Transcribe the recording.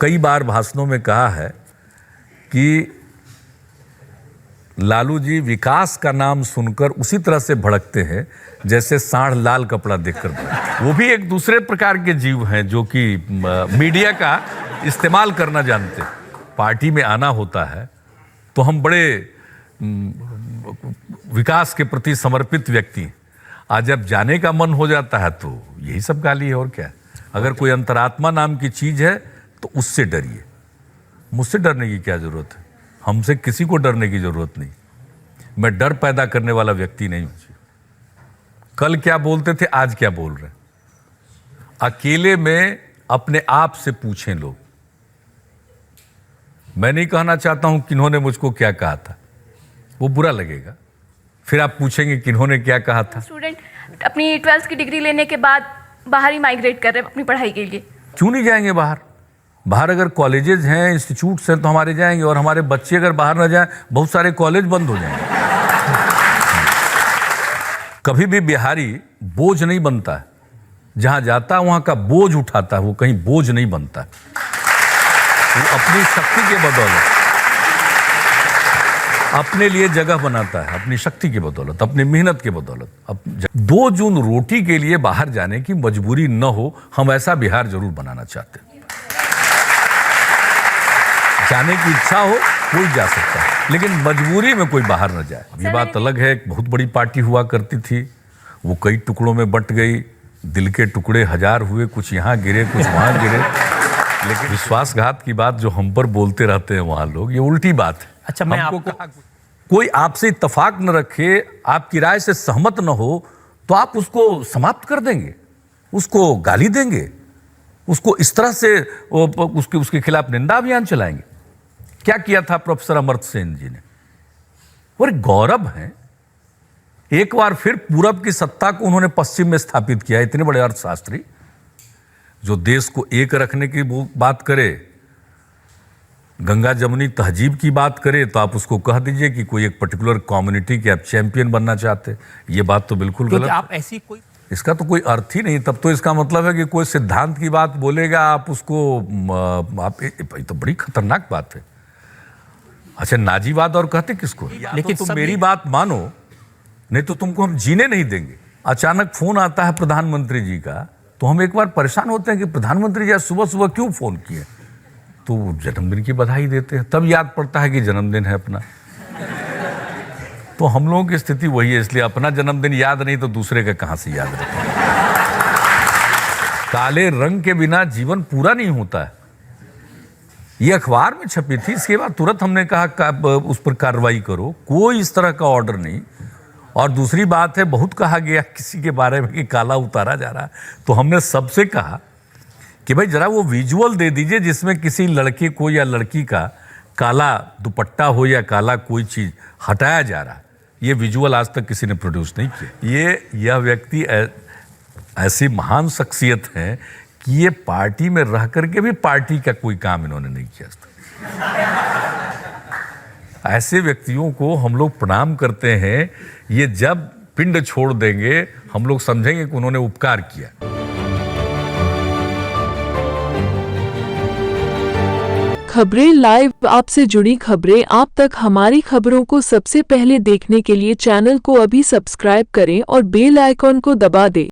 कई बार भाषणों में कहा है कि लालू जी विकास का नाम सुनकर उसी तरह से भड़कते हैं जैसे सांड लाल कपड़ा देखकर। वो भी एक दूसरे प्रकार के जीव हैं जो कि मीडिया का इस्तेमाल करना जानते हैं। पार्टी में आना होता है तो हम बड़े विकास के प्रति समर्पित व्यक्ति हैं। आज जब जाने का मन हो जाता है तो यही सब गाली है और क्या। अगर कोई अंतरात्मा नाम की चीज है तो उससे डरिए। मुझसे डरने की क्या जरूरत है? हमसे किसी को डरने की जरूरत नहीं। मैं डर पैदा करने वाला व्यक्ति नहीं हूं। कल क्या बोलते थे, आज क्या बोल रहे हैं। अकेले में अपने आप से पूछें लोग। मैं नहीं कहना चाहता हूं किन्होंने मुझको क्या कहा था, वो बुरा लगेगा। फिर आप पूछेंगे किन्होंने क्या कहा था। स्टूडेंट अपनी 12th की डिग्री लेने के बाद बाहर ही माइग्रेट कर रहे हैं अपनी पढ़ाई के लिए। क्यों नहीं जाएंगे बाहर? बाहर अगर कॉलेजेस हैं, इंस्टीट्यूट्स हैं तो हमारे जाएंगे। और हमारे बच्चे अगर बाहर ना जाएं, बहुत सारे कॉलेज बंद हो जाएंगे। कभी भी बिहारी बोझ नहीं बनता है। जहां जाता है वहां का बोझ उठाता है, वो कहीं बोझ नहीं बनता है। वो अपनी शक्ति के बदौलत अपने लिए जगह बनाता है, अपनी शक्ति की बदौलत, अपनी मेहनत के बदौलत। 2 जून रोटी के लिए बाहर जाने की मजबूरी न हो, हम ऐसा बिहार जरूर बनाना चाहते हैं। जाने की इच्छा हो कोई जा सकता है, लेकिन मजबूरी में कोई बाहर न जाए। ये बात अलग है। एक बहुत बड़ी पार्टी हुआ करती थी, वो कई टुकड़ों में बंट गई। दिल के टुकड़े 1000 हुए, कुछ यहाँ गिरे कुछ वहां गिरे। लेकिन विश्वासघात की बात जो हम पर बोलते रहते हैं वहां लोग, ये उल्टी बात है। अच्छा, मैं आपको कोई आपसे इत्तेफाक न रखे, आपकी राय से सहमत न हो तो आप उसको समाप्त कर देंगे, उसको गाली देंगे, उसको इस तरह से उसके खिलाफ निंदा अभियान चलाएंगे। क्या किया था प्रोफेसर अमर्त्य सेन जी ने? और गौरव है, एक बार फिर पूरब की सत्ता को उन्होंने पश्चिम में स्थापित किया। इतने बड़े अर्थशास्त्री जो देश को एक रखने की बात करे, गंगा जमुनी तहजीब की बात करे, तो आप उसको कह दीजिए कि कोई एक पर्टिकुलर कम्युनिटी के आप चैंपियन बनना चाहते। ये बात तो बिल्कुल गलत। आप ऐसी कोई, इसका तो कोई अर्थ ही नहीं। तब तो इसका मतलब है कि कोई सिद्धांत की बात बोलेगा, आप उसको ये तो बड़ी खतरनाक बात है। अच्छा, नाजीवाद और कहते किसको? लेकिन तुम मेरी बात मानो, नहीं तो तुमको हम जीने नहीं देंगे। अचानक फोन आता है प्रधानमंत्री जी का, तो हम एक बार परेशान होते हैं कि प्रधानमंत्री जी सुबह सुबह क्यों फोन किए। तो जन्मदिन की बधाई देते हैं, तब याद पड़ता है कि जन्मदिन है अपना। तो हम लोगों की स्थिति वही है, इसलिए अपना जन्मदिन याद नहीं तो दूसरे का कहां से याद रखें। काले रंग के बिना जीवन पूरा नहीं होता है। ये अखबार में छपी थी, इसके बाद तुरंत हमने कहा उस पर कार्रवाई करो। कोई इस तरह का ऑर्डर नहीं। और दूसरी बात है, बहुत कहा गया किसी के बारे में कि काला उतारा जा रहा है, तो हमने सबसे कहा कि भाई जरा वो विजुअल दे दीजिए जिसमें किसी लड़के को या लड़की का काला दुपट्टा हो या काला कोई चीज हटाया जा रहा है। ये विजुअल आज तक किसी ने प्रोड्यूस नहीं किया। यह व्यक्ति ऐसी महान शख्सियत है कि ये पार्टी में रह करके भी पार्टी का कोई काम इन्होंने नहीं किया। ऐसे व्यक्तियों को हम लोग प्रणाम करते हैं। ये जब पिंड छोड़ देंगे हम लोग समझेंगे कि उन्होंने उपकार किया। खबरें लाइव, आपसे जुड़ी खबरें आप तक। हमारी खबरों को सबसे पहले देखने के लिए चैनल को अभी सब्सक्राइब करें और बेल आइकॉन को दबा दें।